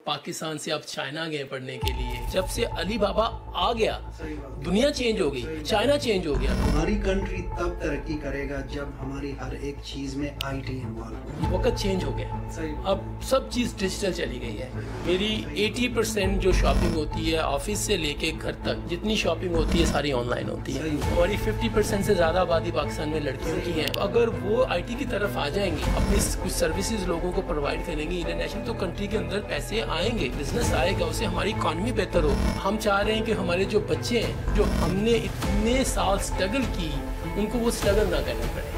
पाकिस्तान से आप चाइना गए पढ़ने के लिए। जब से अली बाबा आ गया दुनिया चेंज हो गई, चाइना चेंज हो गया। हमारी कंट्री तब तरक्की करेगा जब हमारी हर एक चीज में आईटी इन्वॉल्व हो। वक्त चेंज हो गया, अब सब चीज डिजिटल चली गई है। मेरी 80% जो शॉपिंग होती है ऑफिस से लेके घर तक, जितनी शॉपिंग होती है सारी ऑनलाइन होती है। हमारी 50% से ज्यादा आबादी पाकिस्तान में लड़कियों की है। अगर वो आईटी की तरफ आ जाएंगी, अपनी कुछ सर्विसेज लोगों को प्रोवाइड करेंगी इंटरनेशनल, तो कंट्री के अंदर पैसे आएंगे, बिजनेस आएगा, उससे हमारी इकॉनमी बेहतर हो। हम चाह रहे हैं कि हमारे जो बच्चे हैं, जो हमने इतने साल स्ट्रगल की, उनको वो स्ट्रगल ना करनी पड़े।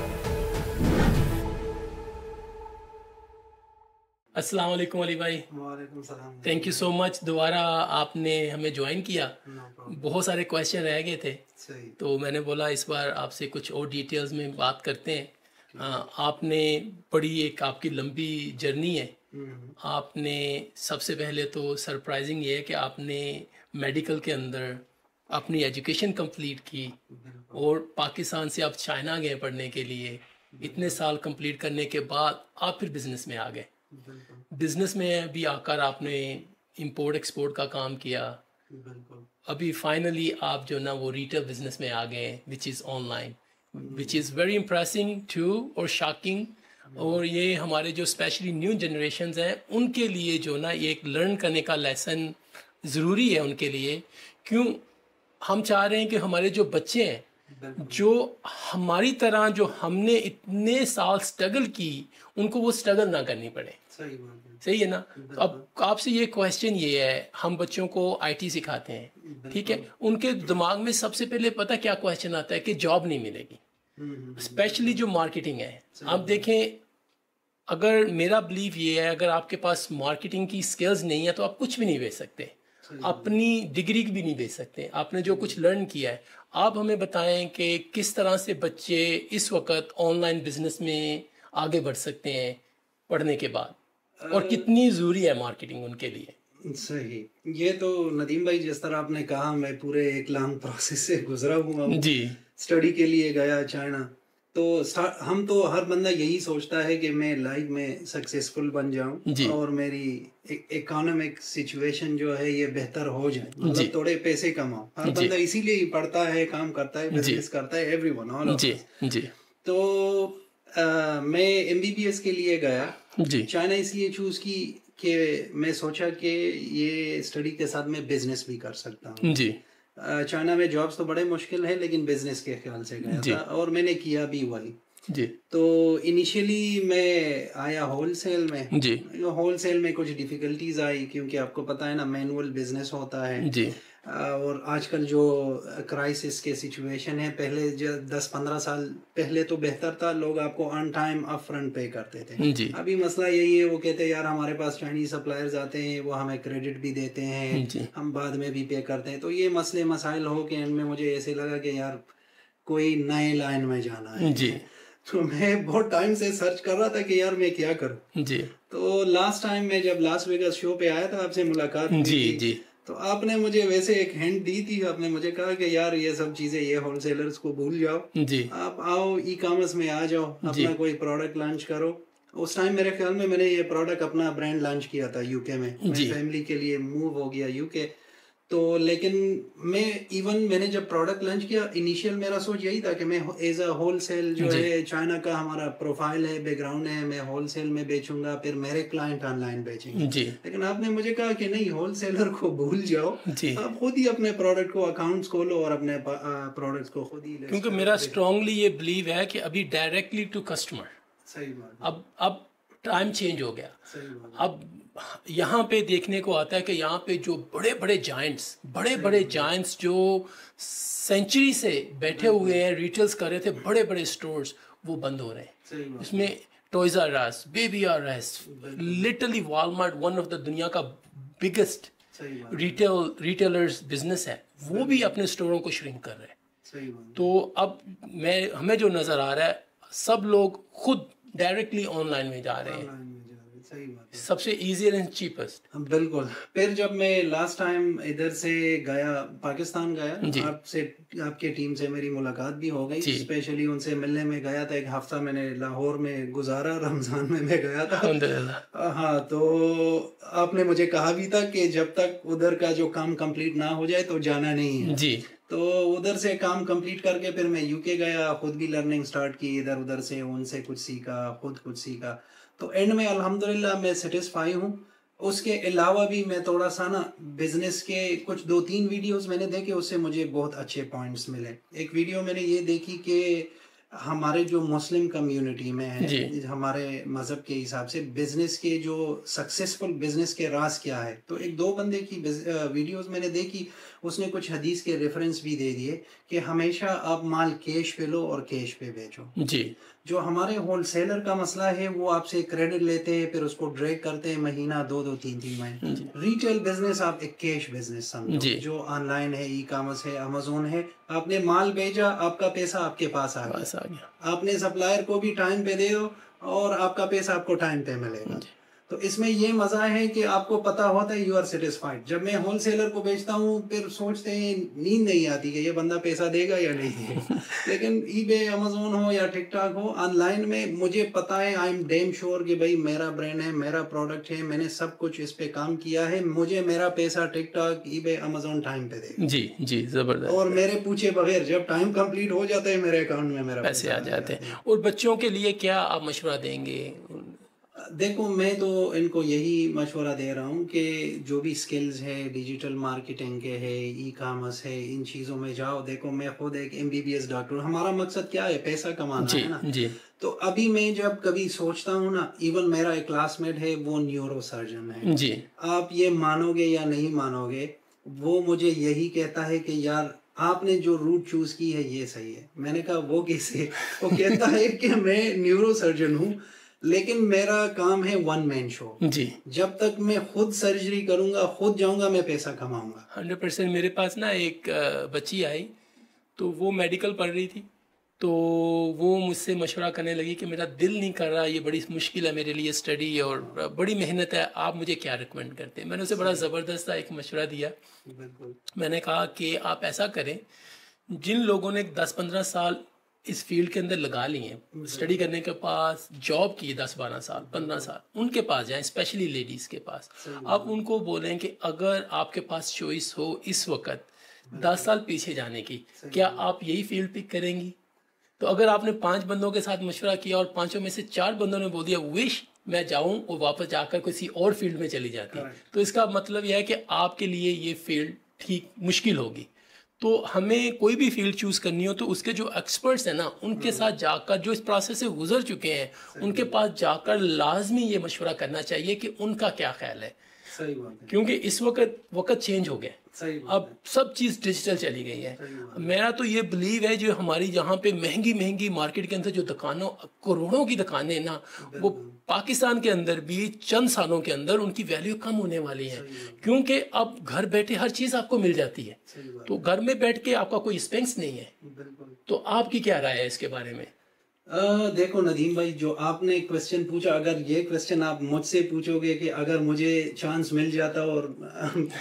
अस्सलाम वालेकुम अली भाई। वालेकुम सलाम। थैंक यू सो मच, दोबारा आपने हमें ज्वाइन किया। बहुत सारे क्वेश्चन रह गए थे, तो मैंने बोला इस बार आपसे कुछ और डिटेल्स में बात करते हैं। आपने बड़ी एक आपकी लंबी जर्नी है। आपने सबसे पहले तो सरप्राइजिंग ये है कि आपने मेडिकल के अंदर अपनी एजुकेशन कंप्लीट की और पाकिस्तान से आप चाइना गए पढ़ने के लिए। इतने साल कंप्लीट करने के बाद आप फिर बिजनेस में आ गए। बिजनेस में भी आकर आपने इंपोर्ट एक्सपोर्ट का काम किया। अभी फाइनली आप जो ना वो रिटेल बिजनेस में आ गए, which is online, which is very impressing too और शॉकिंग। और ये हमारे जो स्पेशली न्यू जनरेशन्स हैं उनके लिए जो ना ये एक लर्न करने का लेसन ज़रूरी है उनके लिए। क्यों हम चाह रहे हैं कि हमारे जो बच्चे हैं, जो हमारी तरह जो हमने इतने साल स्ट्रगल की, उनको वो स्ट्रगल ना करनी पड़े। सही है ना? तो अब आपसे ये क्वेश्चन ये है, हम बच्चों को आईटी सिखाते हैं, ठीक है, उनके दिमाग में सबसे पहले पता क्या क्वेश्चन आता है कि जॉब नहीं मिलेगी, स्पेशली जो मार्केटिंग है। आप देखें, अगर मेरा बिलीव ये है, अगर आपके पास मार्केटिंग की स्किल्स नहीं है तो आप कुछ भी नहीं बेच सकते, अपनी डिग्री भी नहीं बेच सकते, आपने जो कुछ लर्न किया है। आप हमें बताएं कि किस तरह से बच्चे इस वक्त ऑनलाइन बिजनेस में आगे बढ़ सकते हैं पढ़ने के बाद, और कितनी ज़रूरी है मार्केटिंग उनके लिए। सही। ये तो नदीम भाई, जिस तरह आपने कहा, मैं पूरे एक लॉन्ग प्रोसेस से गुजरा हुआ हूँ जी। स्टडी के लिए गया चाइना, तो हम तो हर बंदा यही सोचता है कि मैं लाइफ में सक्सेसफुल बन जाऊं और मेरी इकोनॉमिक सिचुएशन जो है ये बेहतर हो जाए, मतलब थोड़े पैसे कमाऊं। हर बंदा इसीलिए ही पढ़ता है, काम करता है, बिजनेस करता है, एवरीवन, ऑल ऑफ अस। तो मैं एमबीबीएस के लिए गया चाइना, इसलिए चूज की कि मैं सोचा कि ये स्टडी के साथ मैं बिजनेस भी कर सकता हूँ जी। चाइना में जॉब्स तो बड़े मुश्किल है, लेकिन बिजनेस के ख्याल से गया था और मैंने किया भी वही जी। तो इनिशियली मैं आया होलसेल में जी। होलसेल में कुछ डिफिकल्टीज आई, क्योंकि आपको पता है ना, मैनुअल बिजनेस होता है जी। और आजकल जो क्राइसिस के सिचुएशन है, पहले जो 10-15 साल पहले तो बेहतर था, लोग आपको ऑन टाइम अप फ्रंट पे करते थे जी। अभी मसला यही है, वो कहते हैं यार हमारे पास चाइनीज सप्लायर्स आते हैं, वो हमें क्रेडिट भी देते हैं, हम बाद में भी पे करते हैं। तो ये मसले मसाइल हो के इनमें मुझे ऐसे लगा कि यार कोई नए लाइन में जाना है जी। तो मैं बहुत टाइम से सर्च कर रहा था कि यार मैं क्या करूं जी। तो लास्ट टाइम मैं जब लास वेगास शो पे आया था, आपसे मुलाकात जी जी, तो आपने मुझे वैसे एक हिंट दी थी। आपने मुझे कहा कि यार ये सब चीजें, ये होलसेलर्स को भूल जाओ जी, आप आओ ई कॉमर्स में आ जाओ, अपना कोई प्रोडक्ट लॉन्च करो। उस टाइम मेरे ख्याल में मैंने ये प्रोडक्ट अपना ब्रांड लॉन्च किया था यूके में, मैं फैमिली के लिए मूव हो गया यूके। तो लेकिन मैंने जब प्रोडक्ट लॉन्च किया, इनिशियल मेरा सोच यही था कि मैं एज अ होलसेल जो है, चाइना का हमारा प्रोफाइल है, बैकग्राउंड है, मैं होलसेल में बेचूंगा, फिर मेरे क्लाइंट ऑनलाइन बेचेंगे जी। लेकिन आपने मुझे कहा कि नहीं, होलसेलर को भूल जाओ जी, आप खुद ही अपने प्रोडक्ट को अकाउंट्स खोलो और अपने प्रोडक्ट्स को खुद ही। क्योंकि मेरा स्ट्रांगली ये बिलीव है कि अभी डायरेक्टली टू कस्टमर। सही बात। अब टाइम चेंज हो गया। अब यहाँ पे देखने को आता है कि यहाँ पे जो बड़े बड़े जायंट्स जो सेंचुरी से बैठे हुए हैं, रिटेल्स कर रहे थे, बड़े बड़े स्टोर्स, वो बंद हो रहे हैं। इसमें Toys R Us, Baby R Us, literally Walmart, one of the दुनिया का बिगेस्ट रिटेलर्स बिजनेस है, वो भी अपने स्टोरों को श्रिंक कर रहे हैं। तो अब हमें जो नजर आ रहा है, सब लोग खुद डायरेक्टली ऑनलाइन में जा रहे हैं। सही बात है, सबसे इजी एंड चीपेस्ट। बिल्कुल। फिर जब मैं लास्ट टाइम इधर से गया, पाकिस्तान गया, आपसे, आपके टीम से मेरी मुलाकात भी हो गई, स्पेशली उनसे मिलने में गया था। 1 हफ्ता मैंने लाहौर में गुजारा, रमजान में मैं गया था। हाँ, तो आपने मुझे कहा भी था कि जब तक उधर का जो काम कंप्लीट ना हो जाए तो जाना नहीं है जी। तो उधर से काम कंप्लीट करके फिर मैं यूके गया, खुद भी लर्निंग स्टार्ट की इधर उधर से, उनसे कुछ सीखा, खुद कुछ सीखा। तो एंड में अल्हम्दुलिल्लाह मैं सेटिस्फाई हूँ। उसके अलावा भी मैं थोड़ा सा ना बिजनेस के कुछ 2-3 वीडियोस मैंने देखे, उससे मुझे बहुत अच्छे पॉइंट्स मिले। एक वीडियो मैंने ये देखी कि हमारे जो मुस्लिम कम्युनिटी में है, हमारे मज़हब के हिसाब से बिजनेस के जो सक्सेसफुल बिजनेस के राज क्या है। तो 1-2 बंदे की वीडियोस मैंने देखी, उसने कुछ हदीस के रेफरेंस भी दे दिए कि हमेशा आप माल कैश पे लो और कैश पे बेचो जी। जो हमारे होलसेलर का मसला है, वो आपसे क्रेडिट लेते हैं, फिर उसको ड्रैग करते हैं महीना, 2-2, 3-3 महीने। रिटेल बिजनेस आप एक कैश बिजनेस समझो, जो ऑनलाइन है, ई कॉमर्स है, अमेजोन है। आपने माल भेजा, आपका पैसा आपके पास आ गया। आपने सप्लायर को भी टाइम पे दे दो और आपका पैसा आपको टाइम पे मिलेगा। तो इसमें ये मजा है कि आपको पता होता है, यू आर सेटिस्फाइड। जब मैं होलसेलर को बेचता हूँ, फिर सोचते हैं, नींद नहीं आती कि ये बंदा पैसा देगा या नहीं देगा। लेकिन ईबे, अमेजोन हो या टिकटॉक हो, ऑनलाइन में मुझे पता है, आई एम डैम श्योर कि भाई मेरा ब्रांड है, मेरा प्रोडक्ट है, मैंने सब कुछ इस पे काम किया है, मुझे मेरा पैसा टिकटॉक, ईबे, अमेजोन टाइम पे देगा जी जी। जबरदस्त। और मेरे पूछे बगैर जब टाइम कंप्लीट हो जाता है, मेरे अकाउंट में मेरा पैसे आ जाते हैं। और बच्चों के लिए क्या आप मशवरा देंगे? देखो, मैं तो इनको यही मशवरा दे रहा हूँ कि जो भी स्किल्स है, डिजिटल मार्केटिंग के है, ई कॉमर्स है, इन चीज़ों में जाओ। देखो, मैं खुद एक MBBS डॉक्टर, हमारा मकसद क्या है? पैसा कमाना है ना जी। तो अभी मैं जब कभी सोचता हूँ ना, इवन मेरा एक क्लासमेट है, वो न्यूरो सर्जन है जी। आप ये मानोगे या नहीं मानोगे, वो मुझे यही कहता है कि यार आपने जो रूट चूज की है ये सही है। मैंने कहा वो कैसे? वो कहता है कि मैं न्यूरो सर्जन हूँ, लेकिन मेरा काम है 1 मैन शो जी। जब तक मैं खुद सर्जरी करूंगा, खुद जाऊंगा, मैं पैसा कमाऊंगा। 100%। मेरे पास ना एक बच्ची आई, तो वो मेडिकल पढ़ रही थी, तो वो मुझसे मशवरा करने लगी कि मेरा दिल नहीं कर रहा, ये बड़ी मुश्किल है मेरे लिए स्टडी और बड़ी मेहनत है, आप मुझे क्या रिकमेंड करते हैं? मैंने उसे बड़ा ज़बरदस्त एक मशवरा दिया। मैंने कहा कि आप ऐसा करें, जिन लोगों ने 10-15 साल इस फील्ड के अंदर लगा लिए हैं, स्टडी करने के पास जॉब की 10-12 साल 15 साल, उनके पास जाएं, स्पेशली लेडीज़ के पास। आप उनको बोलें कि अगर आपके पास चॉइस हो इस वक्त 10 साल पीछे जाने की, क्या आप यही फील्ड पिक करेंगी? तो अगर आपने 5 बंदों के साथ मशवरा किया और 5 में से 4 बंदों ने बोल दिया विश मैं जाऊं, और वापस जाकर किसी और फील्ड में चली जाती, तो इसका मतलब यह है कि आपके लिए ये फील्ड ठीक मुश्किल होगी। तो हमें कोई भी फील्ड चूज़ करनी हो तो उसके जो एक्सपर्ट्स हैं ना, उनके साथ जाकर, जो इस प्रोसेस से गुजर चुके हैं, उनके पास जाकर लाजमी ये मशवरा करना चाहिए कि उनका क्या ख्याल है। सही बात है। क्योंकि इस वक्त चेंज हो गया, अब सब चीज़ डिजिटल चली गई है। मेरा तो ये बिलीव है, जो हमारी यहाँ पे महंगी मार्केट के अंदर जो दुकानों, करोड़ों की दुकानें ना, वो पाकिस्तान के अंदर भी चंद सालों के अंदर उनकी वैल्यू कम होने वाली है, क्योंकि अब घर बैठे हर चीज़ आपको मिल जाती है। तो घर में बैठ के आपका कोई एक्सपेंस नहीं है। तो आपकी क्या राय है इसके बारे में? देखो नदीम भाई, जो आपने क्वेश्चन पूछा, अगर ये क्वेश्चन आप मुझसे पूछोगे कि अगर मुझे चांस मिल जाता और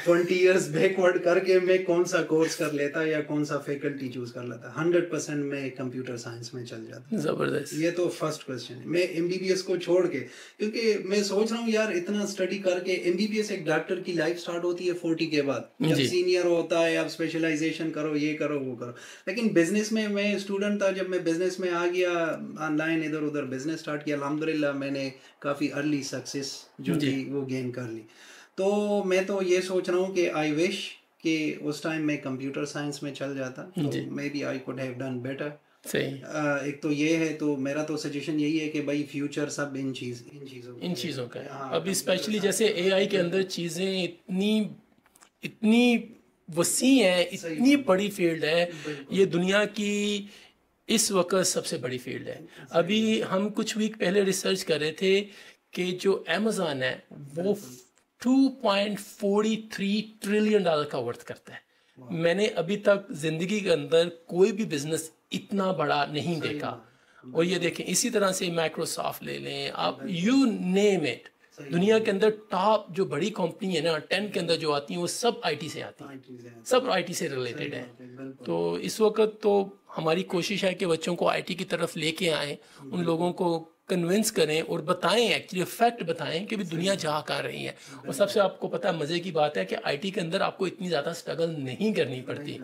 20 इयर्स बैकवर्ड करके मैं कौन सा कोर्स कर लेता या कौन सा फैकल्टी चूज कर लेता, 100% मैं कंप्यूटर साइंस में चल जाता। जबरदस्त। ये तो फर्स्ट क्वेश्चन है। मैं MBBS को छोड़ के, क्योंकि मैं सोच रहा हूँ यार, इतना स्टडी करके, MBBS एक डॉक्टर की लाइफ स्टार्ट होती है 40 के बाद, जब सीनियर होता है, आप स्पेशलाइजेशन करो, ये करो वो करो। लेकिन बिजनेस में मैं स्टूडेंट था, जब मैं बिजनेस में आ गया, ऑनलाइन इधर उधर बिजनेस स्टार्ट किया, अल्हम्दुलिल्लाह मैंने काफ़ी अर्ली सक्सेस जो थी वो गेन कर ली। तो मैं तो ये सोच रहा हूँ कि आई विश कि उस टाइम मैं कंप्यूटर साइंस में चल जाता, तो maybe I could have done better. सही। एक तो ये है, तो मेरा तो सजेशन यही है कि भाई फ्यूचर सब इन चीज़ों का है। अभी स्पेशली जैसे AI के अंदर चीज़ें इतनी वसी है, इतनी बड़ी फील्ड है, ये दुनिया की इस वक्त सबसे बड़ी फील्ड है। अभी हम कुछ वीक पहले रिसर्च कर रहे थे कि जो अमेज़न है वो $2.43 ट्रिलियन का वर्थ करता है। मैंने अभी तक ज़िंदगी के अंदर कोई भी बिजनेस इतना बड़ा नहीं देखा। और ये देखें, इसी तरह से माइक्रोसॉफ्ट ले लें आप, यू नेम इट, दुनिया के अंदर टॉप जो बड़ी कंपनी है ना 10 के अंदर जो आती हैं वो सब आईटी से आती हैं, सब आईटी से रिलेटेड है। तो इस वक्त तो हमारी कोशिश है कि बच्चों को आईटी की तरफ लेके आएँ, उन लोगों को कन्विंस करें और बताएं, एक्चुअली फैक्ट बताएं कि भी दुनिया जा कहाँ रही है। और सबसे आपको पता है मज़े की बात है कि आईटी के अंदर आपको इतनी ज़्यादा स्ट्रगल नहीं करनी पड़ती।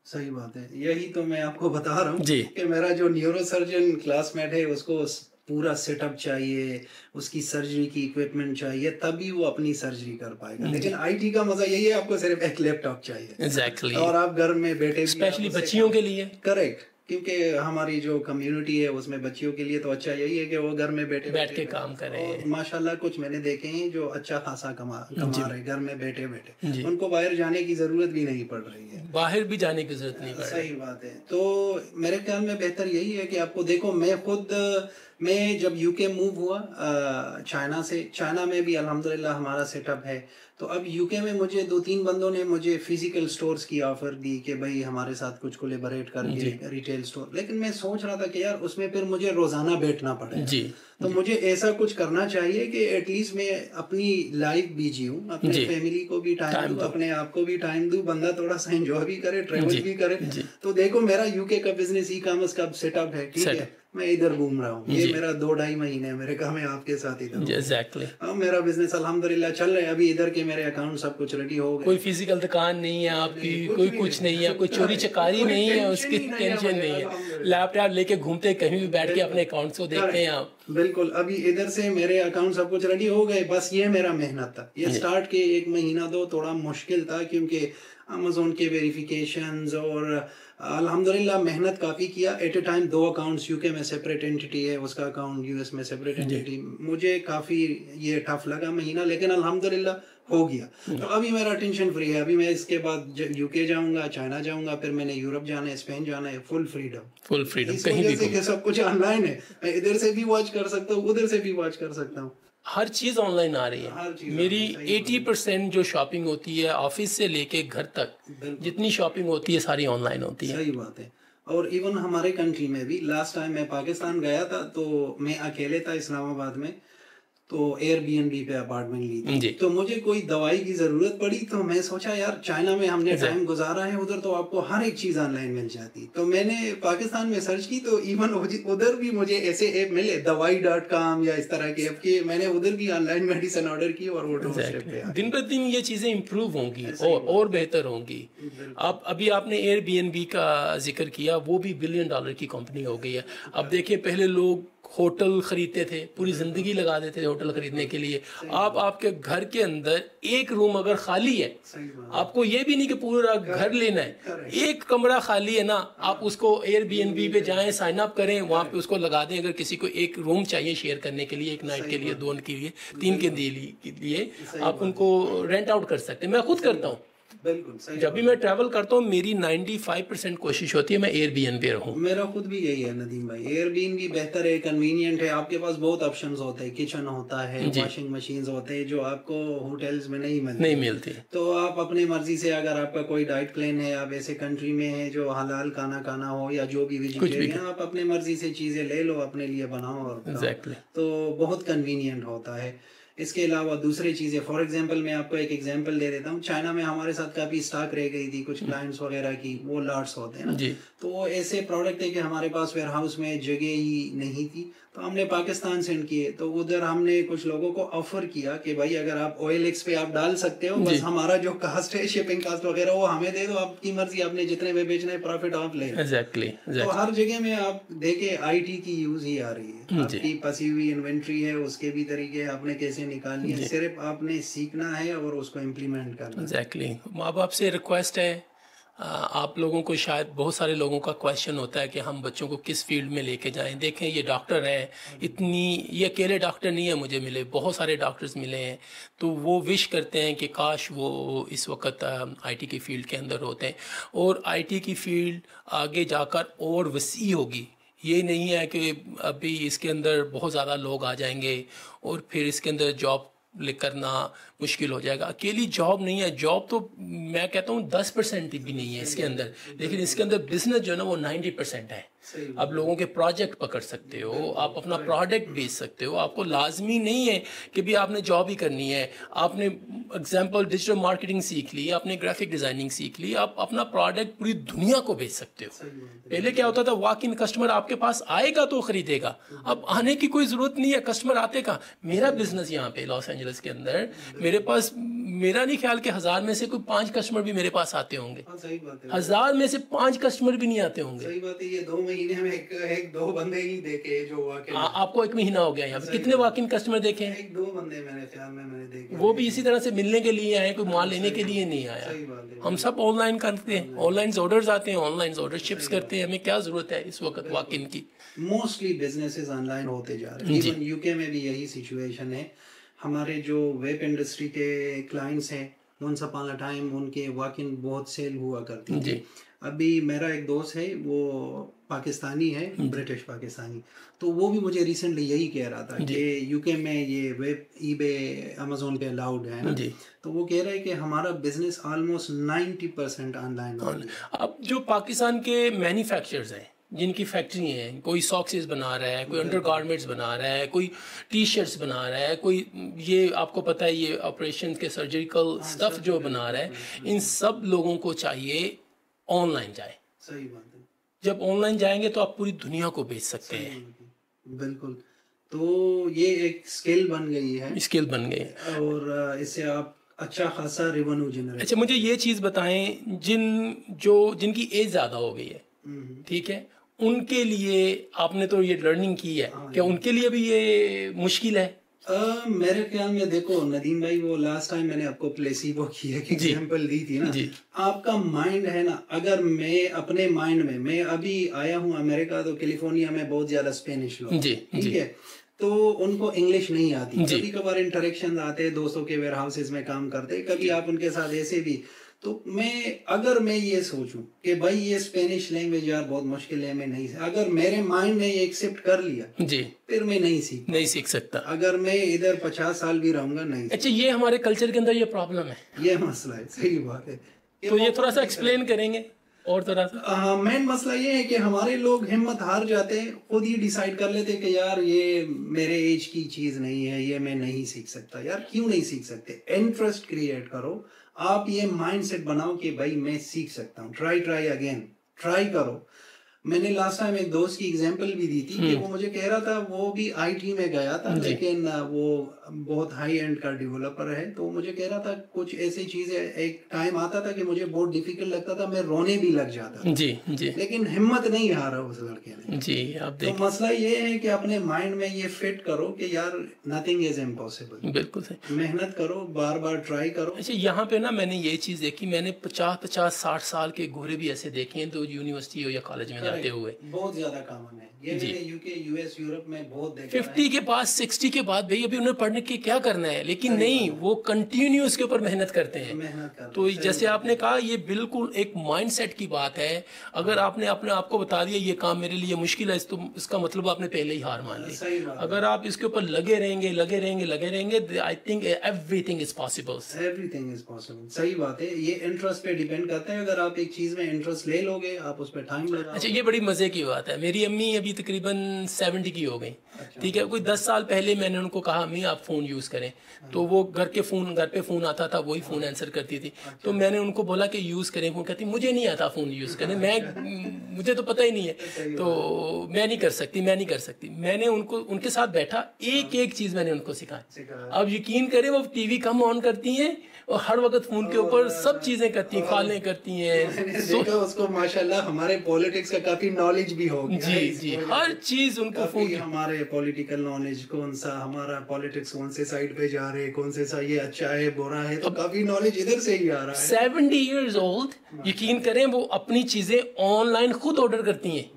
सही बात है, यही तो मैं आपको बता रहा हूँ कि मेरा जो न्यूरो सर्जन क्लासमेट है उसको पूरा सेटअप चाहिए, उसकी सर्जरी की इक्विपमेंट चाहिए, तभी वो अपनी सर्जरी कर पाएगा। लेकिन आईटी का मजा यही है, आपको सिर्फ एक लैपटॉप चाहिए। एग्जैक्टली। और आप घर में बैठे, स्पेशली बच्चियों के लिए। करेक्ट, क्योंकि हमारी जो कम्युनिटी है उसमें बच्चियों के लिए तो अच्छा यही है कि वो घर में बैठ के काम करें। और माशाल्लाह कुछ मैंने देखे हैं जो अच्छा खासा कमा रहे घर में बैठे बैठे, उनको बाहर जाने की जरूरत भी नहीं पड़ रही है, बाहर भी जाने की जरूरत नहीं पड़ रही। सही बात है। तो मेरे ख्याल में बेहतर यही है कि आपको देखो, मैं जब यूके मूव हुआ चाइना से, चाइना में भी अल्हम्दुलिल्लाह हमारा सेटअप है। तो अब यूके में मुझे 2-3 बंदों ने मुझे फिजिकल स्टोर्स की ऑफर दी कि भाई हमारे साथ कुछ कोलैबोरेट करके रिटेल स्टोर। लेकिन मैं सोच रहा था कि यार उसमें फिर मुझे रोजाना बैठना पड़ेगा, तो मुझे ऐसा कुछ करना चाहिए कि एटलीस्ट मैं अपनी लाइफ भी जीऊं, अपने फैमिली को भी टाइम दूं, अपने आप को भी टाइम दूं, बंदा थोड़ा सा एंजॉय भी करे, ट्रेवल भी करे। तो देखो मेरा यूके का बिजनेस ई कॉमर्स का सेटअप है, ठीक है, मैं इधर घूम रहा हूँ, ये मेरा 2-2.5 महीने मेरे का मैं आपके साथ इधर। एग्जैक्टली। अब मेरा बिजनेस अल्हम्दुलिल्लाह चल रहा है, अभी इधर के मेरे अकाउंट सब कुछ रेडी हो गए, कोई फिजिकल दुकान नहीं है आपकी, कोई कुछ नहीं है, कोई चोरी चकारी नहीं है, उसकी टेंशन नहीं है, लैपटॉप लेके घूमते कहीं भी बैठ के अपने अकाउंट्स को देखते हैं आप। बिल्कुल, अभी इधर से मेरे अकाउंट सब कुछ रेडी हो गए, बस ये मेरा मेहनत था। ये स्टार्ट के 1 महीना 2 थोड़ा मुश्किल था, क्योंकि अमेज़न के वेरिफिकेशंस और अल्हम्दुलिल्लाह मेहनत काफ़ी किया। At a time 2 accounts, UK में सेपरेट एंटिटी है, उसका अकाउंट यूएस में सेपरेट एंटिटी, मुझे काफ़ी ये टफ लगा महीना, लेकिन अल्हम्दुलिल्लाह हो गया। तो अभी मेरा टेंशन फ्री है। अभी मैं इसके बाद यूके जाऊंगा, चाइना जाऊंगा, फिर मैंने यूरोप जाना है, स्पेन जाना है, फुल फ्रीडम कहीं भी। सब कुछ ऑनलाइन है, मैं इधर से भी वॉच कर सकता हूँ, उधर से भी वॉच कर सकता हूँ, हर चीज़ ऑनलाइन आ रही है। मेरी 80% जो शॉपिंग होती है ऑफिस से लेके घर तक, जितनी शॉपिंग होती है सारी ऑनलाइन होती है। सही बात है। और इवन हमारे कंट्री में भी लास्ट टाइम मैं पाकिस्तान गया था, तो मैं अकेले था इस्लामाबाद में, तो एयरबीएनबी पे अपार्टमेंट ली थी। तो मुझे कोई दवाई की जरूरत पड़ी, तो मैं सोचा यार चाइना में हमने टाइम गुजारा है, उधर तो आपको हर एक चीज ऑनलाइन मिल जाती। तो मैंने पाकिस्तान में सर्च की, तो इवन उधर भी मुझे ऐसे ऐप मिले, दवाई.com या इस तरह के ऐप के, मैंने उधर भी ऑनलाइन मेडिसिन ऑर्डर की और वो डोरस्टेप पे आ गई। दिन प्रतिदिन ये चीजें इंप्रूव होंगी और बेहतर होंगी। अब अभी आपने एयरबीएनबी का जिक्र किया, वो भी $1 बिलियन की कंपनी हो गई है। अब देखिए, पहले लोग होटल खरीदते थे, पूरी जिंदगी लगा देते थे होटल खरीदने के लिए। आप आपके घर के अंदर एक रूम अगर खाली है, आपको ये भी नहीं कि पूरा घर लेना है, एक कमरा खाली है ना, आप उसको एयरबीएनबी पे जाएं, साइन अप करें, वहां पे उसको लगा दें। अगर किसी को एक रूम चाहिए शेयर करने के लिए, 1 नाइट के लिए, 2 के लिए, 3 के लिए आप उनको रेंट आउट कर सकते हैं। मैं खुद करता हूँ, जब भी मैं ट्रैवल करता हूँ मेरी 95% कोशिश होती है मैं एयरबीएनबी रहूँ। मेरा खुद भी यही है नदीम भाई, एयरबीएनबी बेहतर है, कन्वीनियंट है, आपके पास बहुत ऑप्शंस होते हैं, किचन होता है, वॉशिंग मशीन्स होते हैं, जो आपको होटल्स में नहीं मिलती। तो आप अपने मर्जी से, अगर आपका कोई डाइट प्लान है, आप ऐसे कंट्री में है जो हलाल खाना हो या जो भी वेजिटेरियन, आप अपने मर्जी से चीजें ले लो, अपने लिए बनाओ और तो बहुत कन्वीनियंट होता है। इसके अलावा दूसरी चीज़ें, फॉर एग्जांपल मैं आपको एक एग्जांपल दे देता हूँ, चाइना में हमारे साथ काफ़ी स्टॉक रह गई थी, कुछ क्लाइंट्स वगैरह की, वो लॉट्स होते हैं ना, तो वो ऐसे प्रोडक्ट है कि हमारे पास वेयर हाउस में जगह ही नहीं थी, तो हमने पाकिस्तान सेंड किए। तो उधर हमने कुछ लोगों को ऑफर किया कि भाई अगर आप OLX पे आप डाल सकते हो, बस हमारा जो कास्ट है, शिपिंग कास्ट वगैरह, वो हमें दे दो, आपकी मर्जी, आपने जितने में बेचना है प्रॉफिट आप ले। तो हर जगह में आप देखे IT की यूज ही आ रही है, आपकी फंसी हुई इन्वेंट्री है, उसके भी तरीके आपने कैसे निकालनी है, सिर्फ आपने सीखना है और उसको इम्प्लीमेंट करना है। माँ बाप से रिक्वेस्ट है, आप लोगों को शायद बहुत सारे लोगों का क्वेश्चन होता है कि हम बच्चों को किस फील्ड में लेके जाएं। देखें, ये डॉक्टर है, ये अकेले डॉक्टर नहीं है, मुझे मिले बहुत सारे डॉक्टर्स मिले हैं, तो वो विश करते हैं कि काश वो इस वक्त IT की फील्ड के अंदर होते हैं। और IT की फील्ड आगे जाकर और वसी होगी। ये नहीं है कि अभी इसके अंदर बहुत ज़्यादा लोग आ जाएंगे और फिर इसके अंदर जॉब करना मुश्किल हो जाएगा। अकेली जॉब नहीं है, जॉब तो मैं कहता हूँ 10% भी नहीं है इसके अंदर, लेकिन इसके अंदर बिजनेस जो है ना वो 90% है। आप लोगों के प्रोजेक्ट पकड़ सकते हो, आप अपना प्रोडक्ट बेच सकते हो। आपको लाजमी नहीं है कि भी आपने जॉब ही करनी है। आपने एग्जांपल डिजिटल मार्केटिंग सीख ली, आपने ग्राफिक डिजाइनिंग सीख ली, आप अपना प्रोडक्ट पूरी दुनिया को बेच सकते हो। पहले क्या होता था, वॉक इन कस्टमर आपके पास आएगा तो खरीदेगा, अब आने की कोई जरूरत नहीं है, कस्टमर आते का। मेरा बिजनेस यहाँ पे लॉस एंजलिस के अंदर, मेरे पास, मेरा नहीं ख्याल कि 1000 में से कोई 5 कस्टमर भी मेरे पास आते होंगे। सही बात है। 1000 में से 5 कस्टमर भी नहीं आते होंगे। सही बात है। ये 2 महीने में एक 2 बंदे ही देखे जो वाकई। आपको 1 महीना हो गया यहाँ पे, कितने वॉक इन कस्टमर देखे हैं? 1-2 बंदे मेरे ख्याल में मैंने देखे। वो भी इसी तरह से मिलने के लिए आए, कोई माल लेने के लिए नहीं आया। हम सब ऑनलाइन करते हैं, ऑनलाइन ऑर्डर्स आते हैं, ऑनलाइन ऑर्डर शिप्स करते हैं। हमें क्या जरूरत है इस वक्त वॉक इन की? मोस्टली बिजनेसेस ऑनलाइन होते जा रहे हैं। इवन यूके में भी यही सिचुएशन है। हमारे जो वेब इंडस्ट्री के क्लाइंट्स हैं, वंस अपॉन अ टाइम उनके वॉक इन बहुत सेल हुआ करती थी। अभी मेरा एक दोस्त है, वो पाकिस्तानी है, ब्रिटिश पाकिस्तानी, तो वो भी मुझे रिसेंटली यही कह रहा था कि यूके में ये वेब ईबे अमेज़न पे अलाउड है ना, तो वो कह रहा है कि हमारा बिजनेस ऑलमोस्ट 90% ऑनलाइन हो गया। अब जो पाकिस्तान के मैन्युफैक्चरर्स हैं, जिनकी फैक्ट्री हैं, कोई सॉक्सेस बना रहा है, कोई अंडर गारमेंट्स बना रहा है, कोई टी शर्ट्स बना रहा है, कोई ये आपको पता है ये ऑपरेशन के सर्जिकल स्टफ जो बना रहा है, इन सब लोगों को चाहिए ऑनलाइन जाए। सही बात है। जब ऑनलाइन जाएंगे तो आप पूरी दुनिया को बेच सकते हैं। बिल्कुल। तो ये एक स्किल बन गई है, स्किल बन गई, और इससे आप अच्छा खासा रेवेन्यू जनरेट। अच्छा, मुझे ये चीज़ बताएं, जिनकी एज ज़्यादा हो गई है, ठीक है, उनके लिए आपने तो ये लर्निंग की है, क्या उनके लिए भी ये मुश्किल है? मेरे ख्याल में देखो नदीम भाई, वो लास्ट टाइम मैंने आपको प्लेसिबो की एक एग्जांपल दी थी ना, आपका माइंड है ना, अगर मैं अपने माइंड में, मैं अभी आया हूँ अमेरिका, तो कैलिफोर्निया में बहुत ज्यादा स्पेनिश लोग, ठीक है, तो उनको इंग्लिश नहीं आती। कभी कभार इंटरेक्शन आते हैं, दोस्तों के वेयर हाउसेज में काम करते, कभी आप उनके साथ ऐसे भी, तो अगर मैं ये सोचूं कि भाई ये स्पेनिश लैंग्वेज यार बहुत मुश्किल है, मैं नहीं, अगर मेरे माइंड ने ये एक्सेप्ट कर लिया जी, फिर मैं नहीं सीख सकता। अगर मैं इधर 50 साल भी रहूंगा नहीं। अच्छा, ये हमारे कल्चर के अंदर ये प्रॉब्लम है, ये मसला है। सही बात है। तो ये थोड़ा सा एक्सप्लेन करेंगे और थोड़ा सा? मेन मसला ये है कि हमारे लोग हिम्मत हार जाते, खुद ही डिसाइड कर लेते कि यार ये मेरे एज की चीज नहीं है, ये मैं नहीं सीख सकता। यार क्यों नहीं सीख सकते? इंटरेस्ट क्रिएट करो, आप ये माइंडसेट बनाओ कि भाई मैं सीख सकता हूँ। ट्राई अगेन, ट्राई करो। मैंने लास्ट टाइम एक दोस्त की एग्जांपल भी दी थी कि वो मुझे कह रहा था, वो भी आईटी में गया था, लेकिन वो बहुत हाई एंड का डेवलपर है, तो मुझे कह रहा था कुछ ऐसी चीजें, एक टाइम आता था कि मुझे बहुत डिफिकल्ट लगता था, मैं रोने भी लग जाता जी, लेकिन हिम्मत नहीं हारा उस लड़के ने जी। आप तो मसला ये है कि अपने माइंड में ये फिट करो कि यार नथिंग इज इम्पॉसिबल। बिल्कुल सही, मेहनत करो, बार बार ट्राई करो। अच्छा, यहाँ पे ना मैंने ये चीज देखी, मैंने 50-60 साल के गोरे भी ऐसे देखे हैं, तो यूनिवर्सिटी हो या कॉलेज में जाते हुए बहुत ज्यादा कॉमन है ये। मैंने यूके, यूएस, यूरोप में बहुत देखा। 50 के बाद 60 के बाद भाई अभी उन्हें पढ़ने के क्या करना है, लेकिन नहीं, वो कंटिन्यू उसके ऊपर मेहनत करते हैं। तो जैसे आपने कहा, ये बिल्कुल एक माइंडसेट की बात है। अगर आपने अपने आप को बता दिया ये काम मेरे लिए मुश्किल है, तो इसका मतलब आपने पहले ही हार मान ली। अगर आप इसके ऊपर लगे रहेंगे, I think everything is possible. Everything is possible. सही बात है। ये इंटरेस्ट पे डिपेंड करता है। अगर आप एक चीज में इंटरेस्ट ले लोगे, आप उस पर टाइम लगाओगे। अच्छा, ये बड़ी मजे की बात है। मेरी अम्मी अभी तकरीबन 70 की हो गई, ठीक है। कोई 10 साल पहले मैंने उनको कहा अम्मी आप फोन यूज करें, तो वो घर पे फोन आता था, वही फोन आंसर करती थी। तो मैंने उनको बोला कि यूज करें, वो कहती मुझे नहीं आता फोन यूज करें, मुझे तो पता ही नहीं है, तो मैं नहीं कर सकती। मैंने उनके साथ बैठा, एक चीज मैंने उनको सिखाई। अब यकीन करें, वो टीवी कम ऑन करती हैं और हर वक्त फोन के ऊपर सब चीजें करती हैं, कॉलें करती हैं। उसको माशाल्लाह हमारे पॉलिटिक्स का काफी नॉलेज भी हो गया। जी, हर चीज उनको फोन, हमारे पॉलिटिकल नॉलेज, कौन सा हमारा पॉलिटिक्स कौन से साइड पे जा रहे हैं, कौन से सा ये अच्छा है बुरा है, तो काफी नॉलेज इधर से ही आ रहा है। 70 years old, यकीन करें, वो अपनी चीजें ऑनलाइन खुद ऑर्डर करती हैं,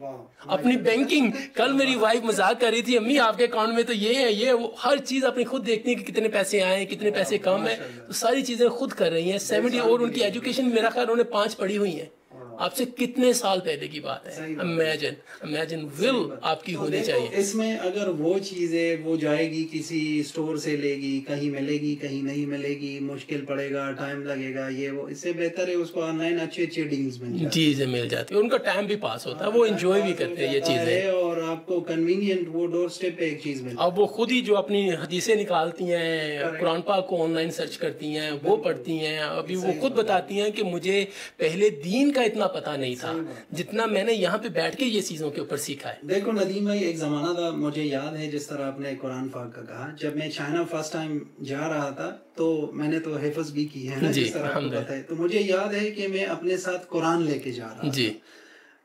अपनी बैंकिंग। कल मेरी वाइफ मजाक कर रही थी, अम्मी आपके अकाउंट में तो ये है, वो हर चीज अपनी खुद देखती है कि कितने पैसे आए, कितने पैसे कम है, तो सारी चीजें खुद कर रही हैं। 70, और उनकी एजुकेशन मेरा ख्याल उन्होंने 5 पढ़ी हुई है, आपसे कितने साल पहले की बात है। इमेजिन विल आपकी होनी चाहिए। इसमें अगर वो चीजें वो जाएगी किसी स्टोर से लेगी, कहीं मिलेगी कहीं नहीं मिलेगी, मुश्किल पड़ेगा, टाइम लगेगा, ये वो, इससे बेहतर है उसको ऑनलाइन अच्छे अच्छे डील्स मिल जाती चीजें मिल जाती है, उनका टाइम भी पास होता है, वो एंजॉय भी करते हैं ये चीजें, और आपको कन्वीनियंट वो डोर स्टेप पे एक चीज मिलती है। अब वो खुद ही जो अपनी हदीसें निकालती हैं, कुरान पाक को ऑनलाइन सर्च करती हैं, वो पढ़ती हैं, अभी वो खुद बताती हैं कि मुझे पहले दीन का इतना पता नहीं था जितना मैंने यहाँ पे बैठ के ये चीजों के ऊपर सीखा है। देखो नदीम भाई, एक जमाना था, मुझे याद है जिस तरह आपने कुरान पाक का कहा, जब मैं चाइना फर्स्ट टाइम जा रहा था तो मैंने तो हिफ्ज भी की है ना, जिस तरह आपको पता है, तो मुझे याद है कि मैं अपने साथ कुरान लेके जा रहा था।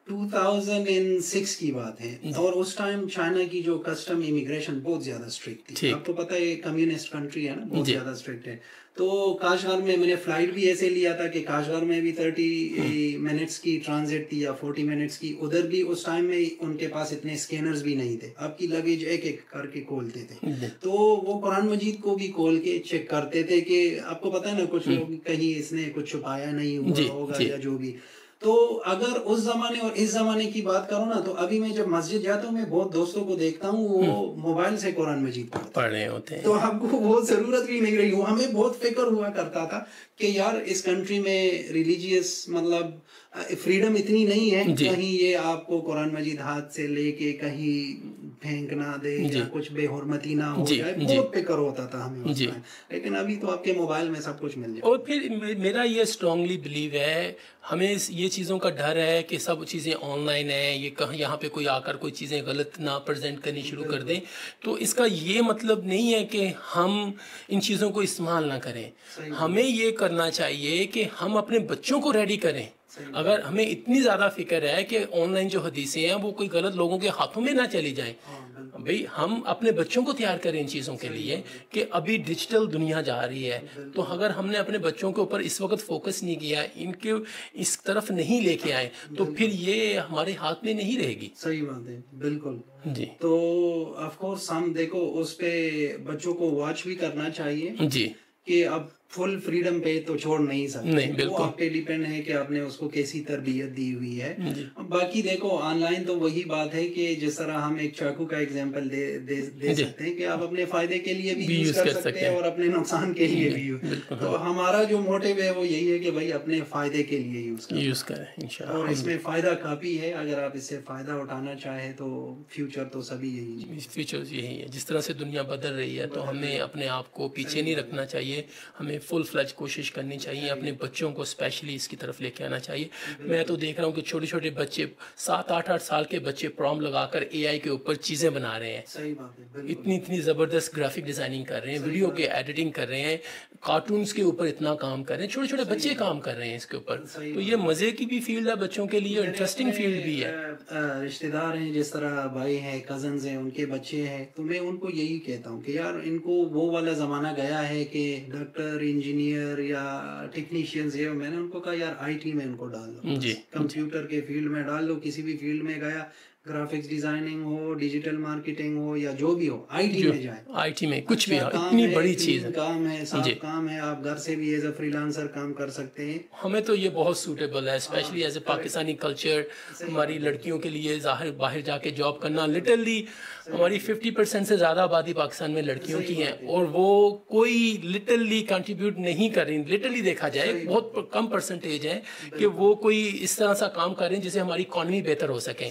2006 की बात है, और उस टाइम चाइना की जो कस्टम इमिग्रेशन बहुत ज्यादा स्ट्रिक्ट थी। आपको पता है कम्युनिस्ट कंट्री है ना, बहुत ज्यादा स्ट्रिक्ट है। तो काशगार में मैंने फ्लाइट भी ऐसे लिया था कि काशगार में भी 30 मिनट्स की ट्रांजिट थी या 40 मिनट्स की, उधर भी उस टाइम में उनके पास इतने स्कैनर्स भी नहीं थे, आपकी लगेज एक एक करके खोलते थे, तो वो कुरान मजीद को भी खोल के चेक करते थे कि आपको पता है ना, कुछ लोग कहीं इसने कुछ छुपाया नहीं हुआ होगा या जो भी। तो अगर उस जमाने और इस जमाने की बात करूं ना, तो अभी मैं जब मस्जिद जाता हूँ, मैं बहुत दोस्तों को देखता हूँ वो मोबाइल से कुरान मजीद पढ़ रहे होते हैं, तो आपको वो जरूरत भी नहीं रही। हमें बहुत फिक्र हुआ करता था कि यार इस कंट्री में रिलीजियस मतलब फ्रीडम इतनी नहीं है, कहीं ये आपको कुरान मजीद हाथ से लेके कहीं फेंक ना दे या कुछ बेहुरमती ना हो जाए, बहुत फिक्र होता था हमें उसमें। लेकिन अभी तो आपके मोबाइल में सब कुछ मिल जाए। और फिर मेरा ये स्ट्रांगली बिलीव है, हमें ये चीज़ों का डर है कि सब चीज़ें ऑनलाइन है, ये कहीं यहाँ पे कोई आकर कोई चीज़ें गलत ना प्रेजेंट करनी शुरू कर दें, तो इसका ये मतलब नहीं है कि हम इन चीज़ों को इस्तेमाल ना करें। हमें ये करना चाहिए कि हम अपने बच्चों को रेडी करें। अगर हमें इतनी ज़्यादा फिक्र है कि ऑनलाइन जो हदीसें हैं वो कोई गलत लोगों के हाथों में ना चली जाएं, भाई हम अपने बच्चों को तैयार करें इन चीज़ों के लिए कि अभी डिजिटल दुनिया जा रही है, तो अगर हमने अपने बच्चों के ऊपर इस वक्त फोकस नहीं किया, इनके इस तरफ नहीं लेके आए, तो फिर ये हमारे हाथ में नहीं रहेगी। सही बात है, बिल्कुल जी। तो ऑफ कोर्स हम देखो उस पे बच्चों को वॉच भी करना चाहिए जी कि अब फुल फ्रीडम पे तो छोड़ नहीं सकते, नहीं, बिल्कुल। वो आप पे डिपेंड है कि आपने उसको कैसी तरबियत दी हुई है। बाकी देखो ऑनलाइन तो वही बात है कि जिस तरह हम एक चाकू का एग्जांपल दे सकते हैं कि आप अपने फायदे के लिए भी यूज कर सकते हैं और अपने नुकसान के लिए भी यूज। तो हमारा जो मोटिव है वो यही है कि भाई अपने फायदे के लिए यूज करें इंशाल्लाह। और इसमें फायदा काफी है, अगर आप इससे फायदा उठाना चाहे तो फ्यूचर तो सभी फ्यूचर यही है। जिस तरह से दुनिया बदल रही है तो हमें अपने आप को पीछे नहीं रखना चाहिए, हमें फुल फ्लज कोशिश करनी चाहिए, अपने बच्चों को स्पेशली इसकी तरफ लेके आना चाहिए। मैं तो देख रहा हूँ कि छोटे छोटे बच्चे 7-8 साल के बच्चे प्रॉम्प्ट लगाकर AI के ऊपर चीज़ें बना रहे हैं। सही बात है, इतनी ज़बरदस्त ग्राफिक डिज़ाइनिंग कर रहे हैं, वीडियो के एडिटिंग कर रहे हैं, कार्टून्स के ऊपर इतना काम कर रहे हैं, छोटे छोटे बच्चे काम कर रहे हैं इसके ऊपर। तो ये मज़े की भी फील्ड है बच्चों के लिए, इंटरेस्टिंग फील्ड भी है। रिश्तेदार हैं जिस तरह भाई हैं, कजन्स हैं, उनके बच्चे हैं, तो मैं उनको यही कहता हूँ कि यार इनको वो वाला ज़माना गया है कि डॉक्टर इंजीनियर या टेक्नीशियंस है, मैंने उनको कहा यार IT में उनको डाल दो, कंप्यूटर के फील्ड में डाल दो, किसी भी फील्ड में गया, ग्राफिक्स डिजाइनिंग हो, डिजिटल मार्केटिंग हो या जो भी हो, IT में जाए, IT में कुछ भी हो, इतनी बड़ी चीज काम है, साफ काम है, आप घर से भी एज अ फ्रीलांसर काम कर सकते हैं। हमें तो ये बहुत सूटेबल है, specially as a Pakistani culture. हमारी लड़कियों के लिए बाहर जाके जॉब करना, लिटरली हमारी 50% से ज़्यादा आबादी पाकिस्तान में लड़कियों की है, और वो कोई लिटरली कंट्रीब्यूट नहीं कर रही। लिटरली देखा जाए बहुत कम परसेंटेज है कि वो कोई इस तरह सा काम कर रहे हैं जिससे हमारी इकॉनमी बेहतर हो सके,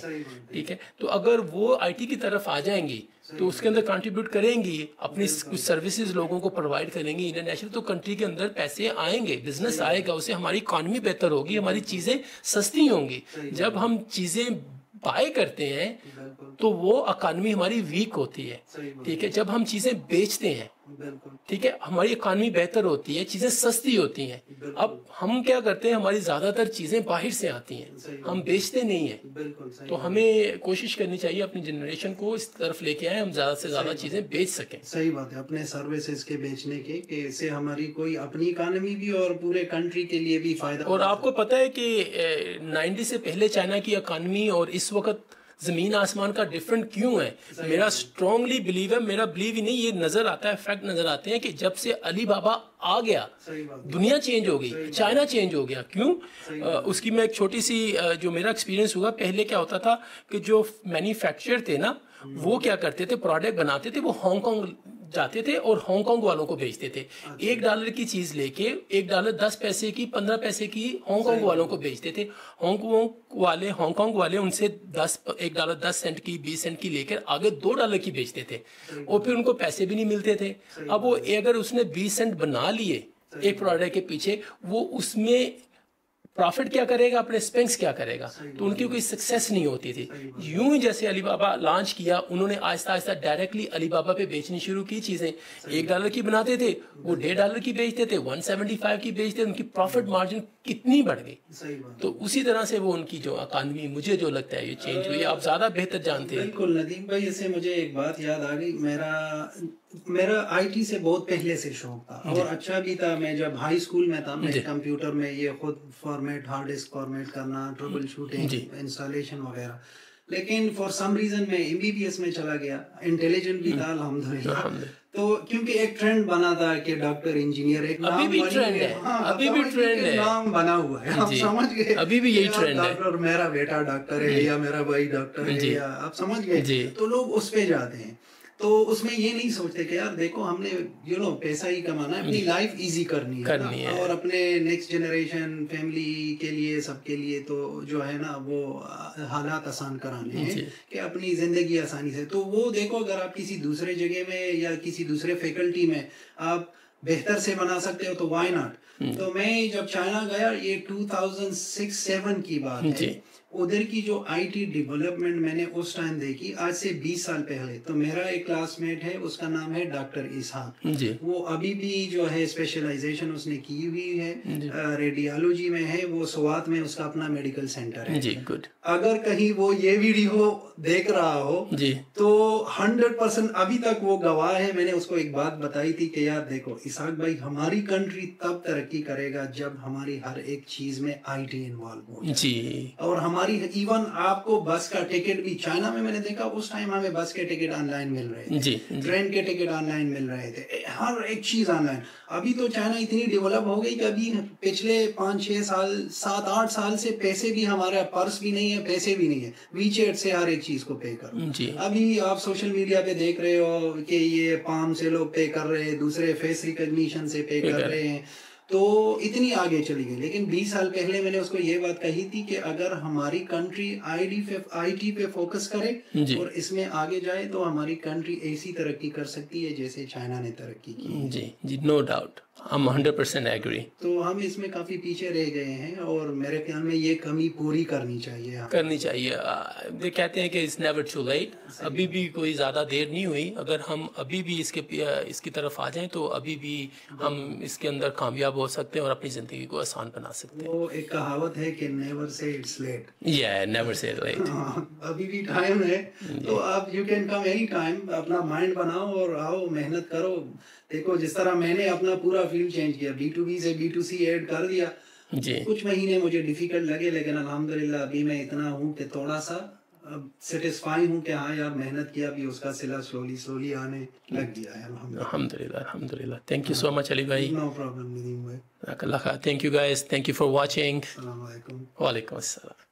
ठीक है। तो अगर वो IT की तरफ आ जाएंगी तो उसके अंदर कंट्रीब्यूट करेंगी, अपनी कुछ सर्विसेज लोगों को प्रोवाइड करेंगी इंटरनेशनल, तो कंट्री के अंदर पैसे आएंगे, बिजनेस आएगा, उससे हमारी इकॉनमी बेहतर होगी, हमारी चीज़ें सस्ती होंगी। जब हम चीज़ें बाय करते हैं तो वो इकॉनमी हमारी वीक होती है, ठीक है। जब हम चीज़ें बेचते हैं, ठीक है, हमारी इकॉनमी बेहतर होती है, चीज़ें सस्ती होती हैं। अब हम क्या करते हैं, हमारी ज़्यादातर चीज़ें बाहर से आती हैं, हम बेचते नहीं हैं। तो हमें कोशिश करनी चाहिए अपनी जनरेशन को इस तरफ लेके आए, हम ज़्यादा से ज़्यादा चीज़ें बेच सकें। सही बात है, अपने सर्विसेज के बेचने के, कि इससे हमारी कोई अपनी इकॉनमी भी और पूरे कंट्री के लिए भी फायदा। और आपको पता है कि 90 से पहले चाइना की इकॉनमी और इस वक्त ज़मीन आसमान का डिफरेंट क्यों है। मेरा स्ट्रांगली बिलीव है, मेरा बिलीव ही नहीं, ये नज़र आता है, फैक्ट नज़र आते हैं कि जब से अली बाबा आ गया दुनिया चेंज हो गई, चाइना चेंज हो गया। क्यों? उसकी मैं एक छोटी सी जो मेरा एक्सपीरियंस हुआ, पहले क्या होता था कि जो मैन्युफैक्चरर थे ना, वो क्या करते थे, प्रोडक्ट बनाते थे, वो हांगकांग जाते थे और हांगकांग वालों को बेचते थे। $1 की चीज लेके $1 10 पैसे की, 15 पैसे की हांगकांग वालों को बेचते थे। हांगकांग वाले उनसे $1 10 सेंट की, 20 सेंट की लेकर आगे $2 की बेचते थे और फिर उनको पैसे भी नहीं मिलते थे। अब वो अगर उसने 20 सेंट बना लिए एक प्रोडक्ट के पीछे, वो उसमें प्रॉफिट क्या करेगा, अपने स्पेंस क्या करेगा, तो उनकी कोई सक्सेस नहीं होती थी। यूं ही जैसे अलीबाबा लॉन्च किया, उन्होंने आहिस्ता आहिस्ता डायरेक्टली अलीबाबा पे बेचनी शुरू की चीजें। $1 की बनाते थे, वो $1.5 की बेचते थे, 175 की बेचते थे, उनकी प्रॉफिट मार्जिन कितनी बढ़ गई। तो उसी तरह से वो उनकी जो इकानमी, मुझे जो लगता है ये चेंज हुई। आप ज्यादा बेहतर जानते हैं। बिल्कुल नदीम भाई, इससे मुझे एक बात याद आ गई। मेरा आईटी से बहुत पहले से शौक था और अच्छा भी था। मैं जब हाई स्कूल में था, मैं कंप्यूटर में ये खुद फॉर्मेट, हार्ड डिस्क फॉर्मेट करना, ट्रबल शूटिंग, इंस्टॉलेशन वगैरह। लेकिन फॉर सम रीजन मैं एमबीबीएस में चला गया। इंटेलिजेंट भी था अल्हम्दुलिल्लाह। तो क्योंकि एक ट्रेंड बना था कि डॉक्टर, इंजीनियर, एक अभी भी ट्रेंड है, अभी भी ट्रेंड है, नाम बना हुआ है, आप समझ गए। अभी भी यही ट्रेंड है, डॉक्टर, मेरा बेटा डॉक्टर है या मेरा भाई डॉक्टर है, या आप समझ गए। तो लोग उस पे जाते हैं। तो उसमें ये नहीं सोचते कि यार देखो, हमने पैसा ही कमाना है, अपनी लाइफ इजी करनी है और अपने नेक्स्ट जनरेशन, फैमिली के लिए, सबके लिए तो जो है ना, वो हालात आसान कराने हैं कि अपनी जिंदगी आसानी से। तो वो देखो, अगर आप किसी दूसरे जगह में या किसी दूसरे फैकल्टी में आप बेहतर से बना सकते हो तो व्हाई नॉट। तो मैं जब चाइना गया, ये 2006-07 की बात है, उधर की जो आईटी डेवलपमेंट मैंने उस टाइम देखी, आज से 20 साल पहले। तो मेरा एक क्लासमेट है, उसका नाम है डॉक्टर इसहाक। वो अभी भी जो है स्पेशलाइजेशन उसने की हुई है, रेडियोलॉजी में है। वो स्वात में उसका अपना मेडिकल सेंटर है। जी, गुड। अगर कहीं वो ये वीडियो देख रहा हो तो 100% अभी तक वो गवाह है। मैंने उसको एक बात बताई थी कि यार देखो इसहाक भाई, हमारी कंट्री तब तरक्की करेगा जब हमारी हर एक चीज में आईटी इन्वॉल्व हो जी। और हमारी इवन आपको बस का टिकट भी, चाइना में मैंने देखा उस टाइम हमें बस के टिकट ऑनलाइन मिल रहे थे जी, ट्रेन के टिकट ऑनलाइन मिल रहे थे, हर एक चीज ऑनलाइन। अभी तो चाइना इतनी डेवलप हो गई कि अभी पिछले 5-6 साल, 7-8 साल से पैसे भी, हमारा पर्स भी नहीं है, पैसे भी नहीं है, वीचैट से हर एक चीज को पे करो। अभी आप सोशल मीडिया पे देख रहे हो कि ये पाम से लोग पे कर रहे हैं, दूसरे फेस रिकॉग्निशन से पे कर रहे हैं। तो इतनी आगे चली गई। लेकिन 20 साल पहले मैंने उसको ये बात कही थी कि अगर हमारी कंट्री आईटी पे फोकस करे और इसमें आगे जाए तो हमारी कंट्री ऐसी तरक्की कर सकती है जैसे चाइना ने तरक्की की। जी, नो डाउट, हम 100% एग्री। तो हम इसमें काफी पीछे रह गए हैं और मेरे ख्याल में ये कमी पूरी करनी चाहिए। ये कहते हैं कि इट्स नेवर टू लेट। अभी भी कोई ज्यादा देर नहीं हुई। अगर हम अभी भी इसकी तरफ आ जाएं तो अभी भी हम इसके अंदर कामयाब हो सकते हैं और अपनी जिंदगी को आसान बना सकते हैं। वो एक कहावत है कि never say it's late. Never say late. अभी भी टाइम है, तो आप you can come any time. अपना माइंड बनाओ और आओ, मेहनत करो। देखो जिस तरह मैंने अपना पूरा फील्ड चेंज किया, B2B से B2C ऐड कर दिया जी। कुछ महीने मुझे डिफिकल्ट लगे, लेकिन अल्हम्दुलिल्लाह अभी मैं इतना हूँ कि थोड़ा सा सेटिस्फाई हूँ कि हाँ यार मेहनत किया, भी उसका सिला स्लोली आने लग गया है अल्हम्दुलिल्लाह। Thank you so much Ali भाई। No problem. Thank you guys, thank you for watching. अस्सलाम वालेकुम। वालेकुम अस्सलाम।